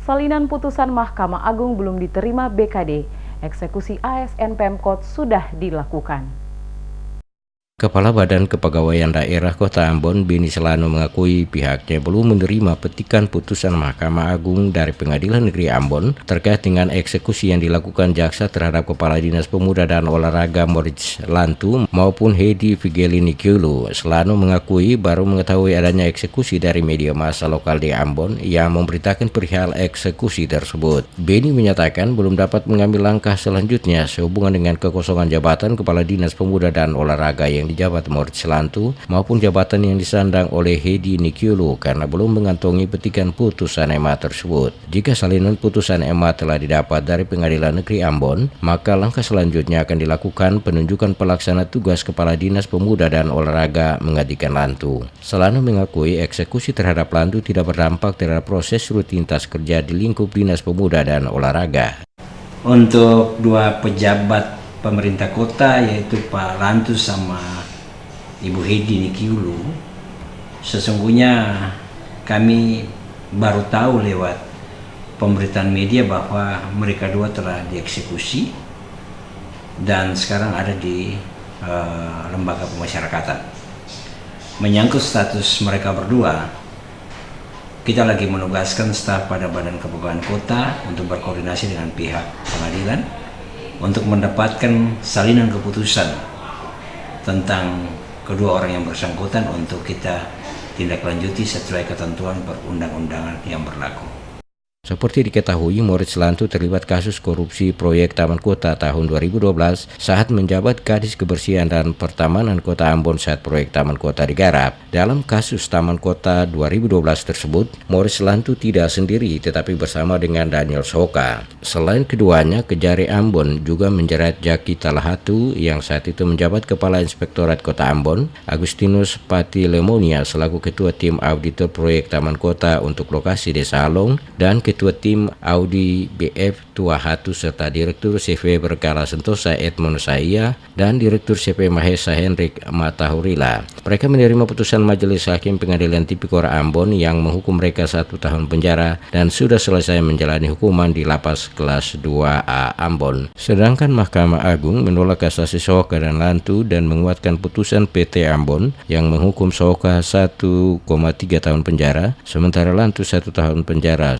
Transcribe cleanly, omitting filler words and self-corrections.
Salinan putusan Mahkamah Agung belum diterima BKD. Eksekusi ASN Pemkot sudah dilakukan. Kepala Badan Kepegawaian Daerah Kota Ambon, Beni Selano, mengakui pihaknya belum menerima petikan putusan Mahkamah Agung dari Pengadilan Negeri Ambon terkait dengan eksekusi yang dilakukan jaksa terhadap Kepala Dinas Pemuda dan Olahraga Moritz Lantu maupun Hedi Vigelini Kyulu. Selano mengakui baru mengetahui adanya eksekusi dari media massa lokal di Ambon yang memberitakan perihal eksekusi tersebut. Beni menyatakan belum dapat mengambil langkah selanjutnya sehubungan dengan kekosongan jabatan Kepala Dinas Pemuda dan Olahraga yang dijabat Moritz Lantu maupun jabatan yang disandang oleh Hedi Nikyulu karena belum mengantongi petikan putusan MA tersebut. Jika salinan putusan MA telah didapat dari Pengadilan Negeri Ambon, maka langkah selanjutnya akan dilakukan penunjukan pelaksana tugas Kepala Dinas Pemuda dan Olahraga menggantikan Lantu. Selano mengakui eksekusi terhadap Lantu tidak berdampak terhadap proses rutinitas kerja di lingkup Dinas Pemuda dan Olahraga. Untuk dua pejabat pemerintah kota yaitu Pak Lantu sama Ibu Hedi Nikyulu, sesungguhnya kami baru tahu lewat pemberitaan media bahwa mereka dua telah dieksekusi dan sekarang ada di lembaga pemasyarakatan. Menyangkut status mereka berdua, kita lagi menugaskan staf pada Badan Kepegawaian Kota untuk berkoordinasi dengan pihak pengadilan untuk mendapatkan salinan keputusan tentang kedua orang yang bersangkutan untuk kita tindak lanjuti sesuai ketentuan perundang-undangan yang berlaku. Seperti diketahui, Moritz Lantu terlibat kasus korupsi proyek Taman Kota tahun 2012 saat menjabat Kadis Kebersihan dan Pertamanan Kota Ambon saat proyek Taman Kota digarap. Dalam kasus Taman Kota 2012 tersebut, Moritz Lantu tidak sendiri tetapi bersama dengan Daniel Soka. Selain keduanya, Kejari Ambon juga menjerat Jaki Talahatu yang saat itu menjabat Kepala Inspektorat Kota Ambon, Agustinus Patilemonia selaku Ketua Tim Auditor Proyek Taman Kota untuk lokasi Desa Along, dan Ketua Tim Audi BF Tuahatu serta Direktur CV Berkala Sentosa Edmund Saya dan Direktur CV Mahesa Henrik Matahurila. Mereka menerima putusan Majelis Hakim Pengadilan Tipikor Ambon yang menghukum mereka 1 tahun penjara dan sudah selesai menjalani hukuman di Lapas Kelas 2A Ambon. Sedangkan Mahkamah Agung menolak kasasi Soka dan Lantu dan menguatkan putusan PT Ambon yang menghukum Soka 1,3 tahun penjara, sementara Lantu 1 tahun penjara.